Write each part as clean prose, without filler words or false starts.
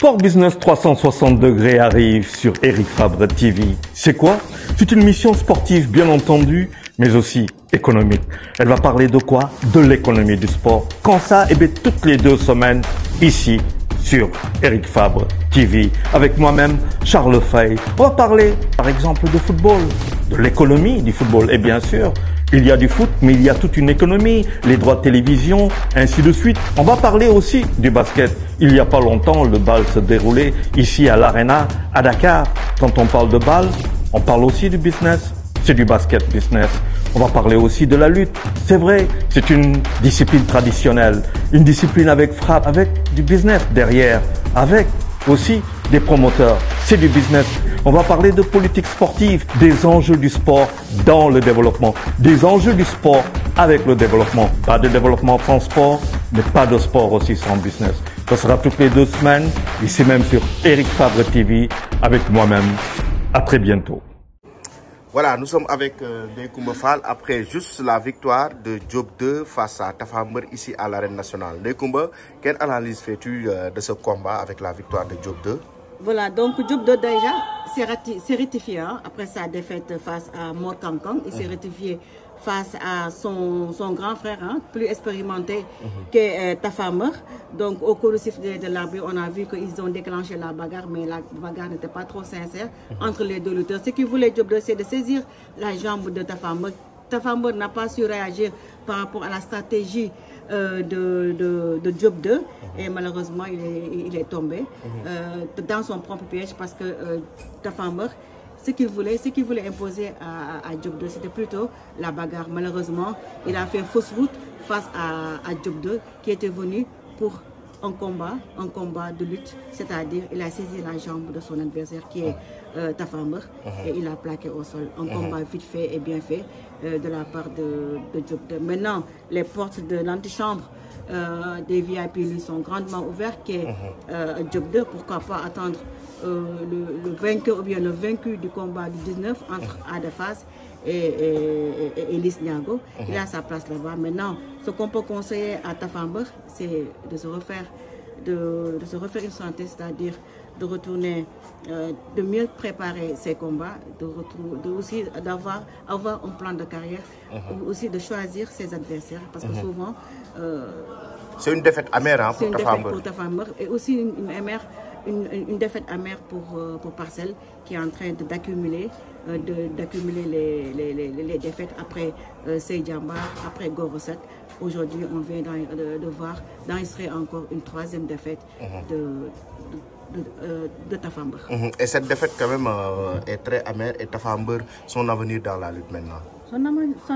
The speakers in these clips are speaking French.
Sport Business 360 degrés arrive sur Eric Fabre TV. C'est quoi? C'est une mission sportive bien entendu, mais aussi économique. Elle va parler de quoi? De l'économie du sport. Quand ça? Eh bien, toutes les 2 semaines, ici, sur Eric Fabre TV, avec moi-même, Charles Fay. On va parler, par exemple, de football, de l'économie du football. Et bien sûr, il y a du foot, mais il y a toute une économie, les droits de télévision, ainsi de suite. On va parler aussi du basket. Il n'y a pas longtemps, le bal se déroulait ici à l'Arena, à Dakar. Quand on parle de bal, on parle aussi du business. C'est du basket business. On va parler aussi de la lutte. C'est vrai, c'est une discipline traditionnelle, une discipline avec frappe, avec du business derrière, avec aussi des promoteurs. C'est du business. On va parler de politique sportive, des enjeux du sport dans le développement, des enjeux du sport avec le développement. Pas de développement sans sport, mais pas de sport aussi sans business. Ça sera toutes les 2 semaines, ici même sur Eric Fabre TV, avec moi-même. À très bientôt. Voilà, nous sommes avec Ndeye Fall après juste la victoire de Diop 2 face à Tapha Mbeur ici à l'arène nationale. Ndeye, quelle analyse fais-tu de ce combat avec la victoire de Diop 2? Voilà, donc Diop 2 déjà s'est rectifié après sa défaite face à Mor Kang Kang. Il s'est rectifié face à son grand frère, plus expérimenté que Tapha Mbeur. Donc au cours du sifflet de l'arbitre, on a vu qu'ils ont déclenché la bagarre, mais la bagarre n'était pas trop sincère entre les 2 lutteurs. Ce qu'il voulait Diop 2, c'est de saisir la jambe de Tapha Mbeur. Tapha Mbeur n'a pas su réagir par rapport à la stratégie de Diop 2 et malheureusement il est tombé dans son propre piège parce que Tapha Mbeur, ce qu'il voulait imposer à Diop 2, c'était plutôt la bagarre. Malheureusement, il a fait fausse route face à Diop 2 qui était venu pour un combat de lutte, c'est-à-dire il a saisi la jambe de son adversaire qui est Tapha Mbeur et il a plaqué au sol. Un combat vite fait et bien fait de la part de Diop 2. Maintenant, les portes de l'antichambre des VIP lui sont grandement ouvertes, qui est Diop 2. Pourquoi pas attendre le vainqueur ou bien le vaincu du combat du 19 entre Ada Fass et Liss Ndiago. Il a sa place là-bas. Maintenant, ce qu'on peut conseiller à Tapha Mbeur, c'est de se refaire une santé, c'est-à-dire de retourner, de mieux préparer ses combats, aussi d'avoir un plan de carrière, aussi de choisir ses adversaires, parce que souvent c'est une défaite amère pour Tapha Mbeur et aussi une défaite amère pour Parcelles, qui est en train d'accumuler les défaites après Seydjambar, après Goroset. Aujourd'hui, on vient de voir d'enregistrer encore une 3e défaite de Tapha Mbeur. Et cette défaite quand même est très amère, et Tapha Mbeur, son avenir dans la lutte maintenant? Son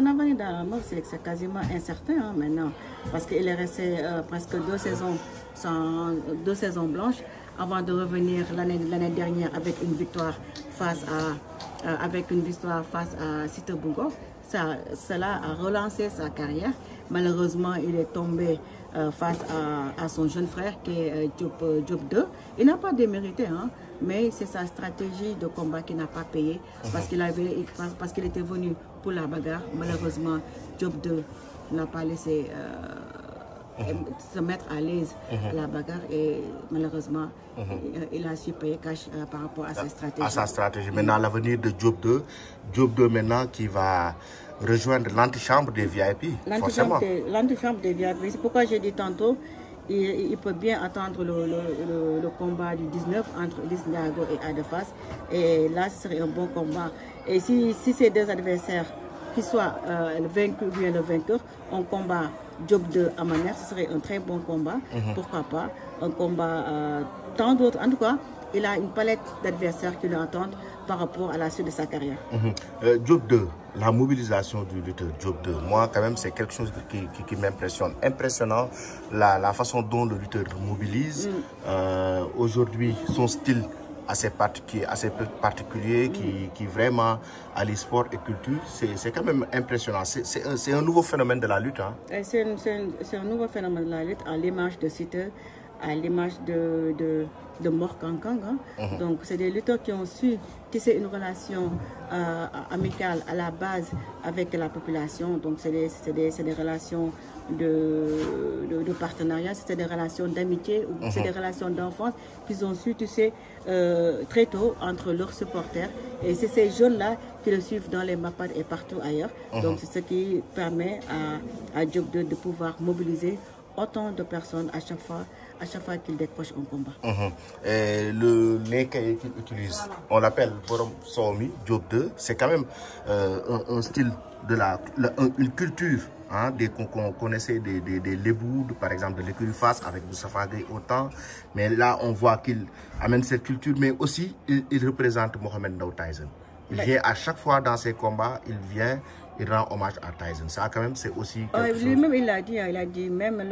avenir dans la lutte, c'est quasiment incertain maintenant, parce qu'il est resté presque 2 saisons blanches avant de revenir l'année dernière avec une victoire face à Siteu Bungo. Cela a relancé sa carrière. Malheureusement, il est tombé face à son jeune frère qui est Diop 2. Il n'a pas démérité, mais c'est sa stratégie de combat qui n'a pas payé parce qu'il était venu pour la bagarre. Malheureusement, Diop 2 n'a pas laissé se mettre à l'aise à la bagarre et malheureusement il a su payer cash par rapport à sa stratégie. Maintenant, l'avenir de Diop 2 maintenant qui va rejoindre l'antichambre des VIP. L'antichambre des VIP, c'est pourquoi j'ai dit tantôt, il peut bien attendre le combat du 19 entre Liss Ndiago et Ada Fass, et là ce serait un bon combat. Et si ces 2 adversaires, qu'ils soient le vaincu ou bien le vainqueur, on combat Diop 2 à Maner, ce serait un très bon combat. Pourquoi pas un combat tant d'autres. En tout cas, il a une palette d'adversaires qui l'attendent par rapport à la suite de sa carrière. Diop 2, la mobilisation du lutteur Diop 2, moi quand même c'est quelque chose qui m'impressionne. Impressionnant la façon dont le lutteur mobilise. Aujourd'hui, son style assez particulier qui vraiment allie sport et culture, c'est quand même impressionnant. C'est un nouveau phénomène de la lutte. C'est un nouveau phénomène de la lutte à l'image de Siteu, à l'image de Mor Kang Kang. Donc, c'est des lutteurs qui ont su tisser une relation amicale à la base avec la population. Donc, c'est des relations de partenariat, c'est des relations d'amitié, c'est des relations d'enfance qu'ils ont su tisser très tôt entre leurs supporters. Et c'est ces jeunes-là qui le suivent dans les MAPAD et partout ailleurs. Donc, c'est ce qui permet à Diop 2 de pouvoir mobiliser autant de personnes à chaque fois qu'il décroche un combat. Et le l'écaillé qu'il utilise, on l'appelle Borom Somi, Diop 2, c'est quand même un style de une culture. Hein, qu'on connaissait des Lébou, par exemple de l'écurie Fass avec Moustapha Gueye autant, mais là on voit qu'il amène cette culture, mais aussi il représente Mohamed Ndao Tyson. Il vient à chaque fois dans ses combats, il rend hommage à Tyson. Ça quand même c'est aussi quelque chose. Lui-même il a dit même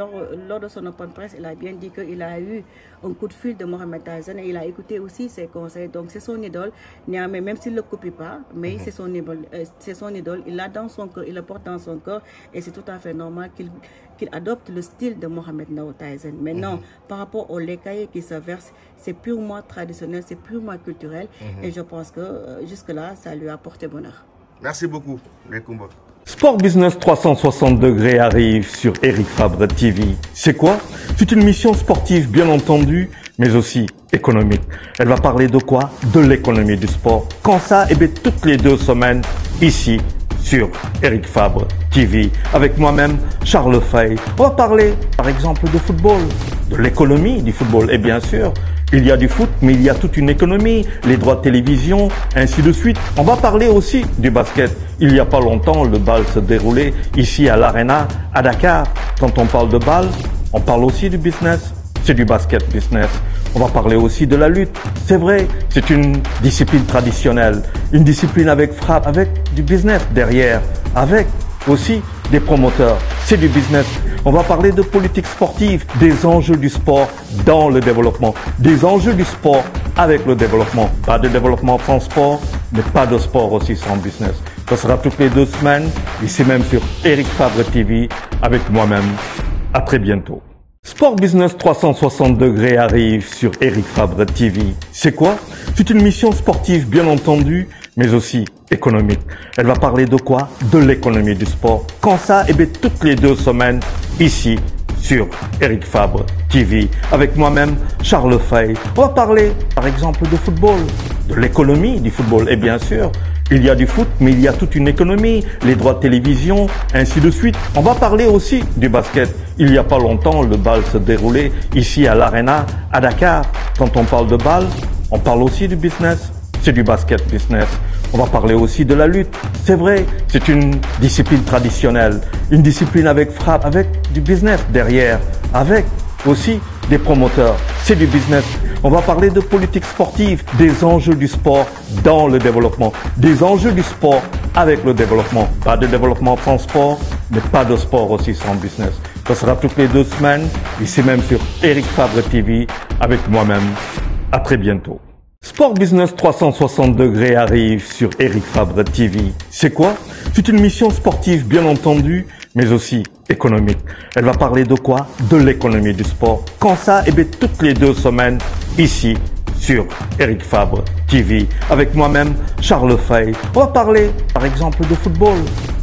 lors de son open press, il a bien dit qu'il a eu un coup de fil de Mohamed Tyson et il a écouté aussi ses conseils. Donc c'est son idole, néanmoins même s'il ne le copie pas, mais c'est son idole, il l'a dans son cœur, il le porte dans son cœur et c'est tout à fait normal qu'il adopte le style de Mohamed Ndao Tyson. Maintenant, par rapport au l'écaillé qui se verse, c'est purement traditionnel, c'est purement culturel et je pense que jusque-là, ça lui a porté bonheur. Merci beaucoup, Rekumba. Sport Business 360 degrés arrive sur Eric Fabre TV. C'est quoi? C'est une mission sportive bien entendu, mais aussi économique. Elle va parler de quoi? De l'économie du sport. Quand ça? Eh bien, toutes les 2 semaines, ici, sur Eric Fabre TV. Avec moi-même, Charles Fay. On va parler, par exemple, de football, de l'économie du football. Et bien sûr, il y a du foot, mais il y a toute une économie, les droits de télévision, ainsi de suite. On va parler aussi du basket. Il n'y a pas longtemps, le bal se déroulait ici à l'Arena, à Dakar. Quand on parle de bal, on parle aussi du business. C'est du basket business. On va parler aussi de la lutte. C'est vrai, c'est une discipline traditionnelle, une discipline avec frappe, avec du business derrière, avec aussi des promoteurs. C'est du business. On va parler de politique sportive, des enjeux du sport dans le développement, des enjeux du sport avec le développement. Pas de développement sans sport, mais pas de sport aussi sans business. Ce sera toutes les 2 semaines, ici même sur Eric Fabre TV, avec moi-même. À très bientôt. Sport Business 360 degrés arrive sur Eric Fabre TV. C'est quoi? C'est une mission sportive bien entendu, mais aussi économique. Elle va parler de quoi? De l'économie du sport. Quand ça? Eh bien, toutes les 2 semaines, ici, sur Eric Fabre TV. Avec moi-même, Charles Fay. On va parler, par exemple, de football, de l'économie du football. Et bien sûr, il y a du foot, mais il y a toute une économie, les droits de télévision, ainsi de suite. On va parler aussi du basket. Il n'y a pas longtemps, le bal se déroulait ici à l'Arena, à Dakar. Quand on parle de bal, on parle aussi du business. C'est du basket business. On va parler aussi de la lutte. C'est vrai, c'est une discipline traditionnelle, une discipline avec frappe, avec du business derrière, avec aussi des promoteurs. C'est du business. On va parler de politique sportive, des enjeux du sport dans le développement, des enjeux du sport avec le développement. Pas de développement sans sport, mais pas de sport aussi sans business. Ce sera toutes les 2 semaines, ici même sur Eric Fabre TV, avec moi-même. À très bientôt. Sport Business 360 degrés arrive sur Eric Fabre TV. C'est quoi? C'est une mission sportive bien entendu, mais aussi économique. Elle va parler de quoi? De l'économie du sport. Quand ça? Eh bien, toutes les 2 semaines, ici, sur Eric Fabre TV. Avec moi-même, Charles Fay. On va parler, par exemple, de football,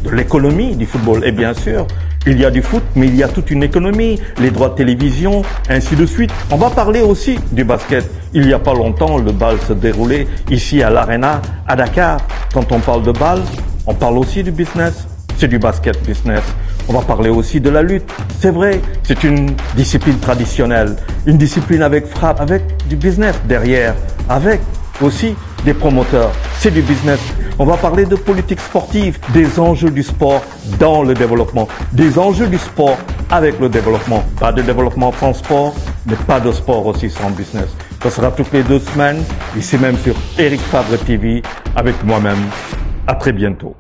de l'économie du football. Et bien sûr, il y a du foot, mais il y a toute une économie, les droits de télévision, ainsi de suite. On va parler aussi du basket. Il n'y a pas longtemps, le bal se déroulait ici à l'Arena, à Dakar. Quand on parle de bal, on parle aussi du business. C'est du basket business. On va parler aussi de la lutte. C'est vrai, c'est une discipline traditionnelle, une discipline avec frappe, avec du business derrière, avec aussi des promoteurs. C'est du business. On va parler de politique sportive, des enjeux du sport dans le développement, des enjeux du sport avec le développement. Pas de développement sans sport, mais pas de sport aussi sans business. Ce sera toutes les 2 semaines, ici même sur Eric Fabre TV, avec moi-même. À très bientôt.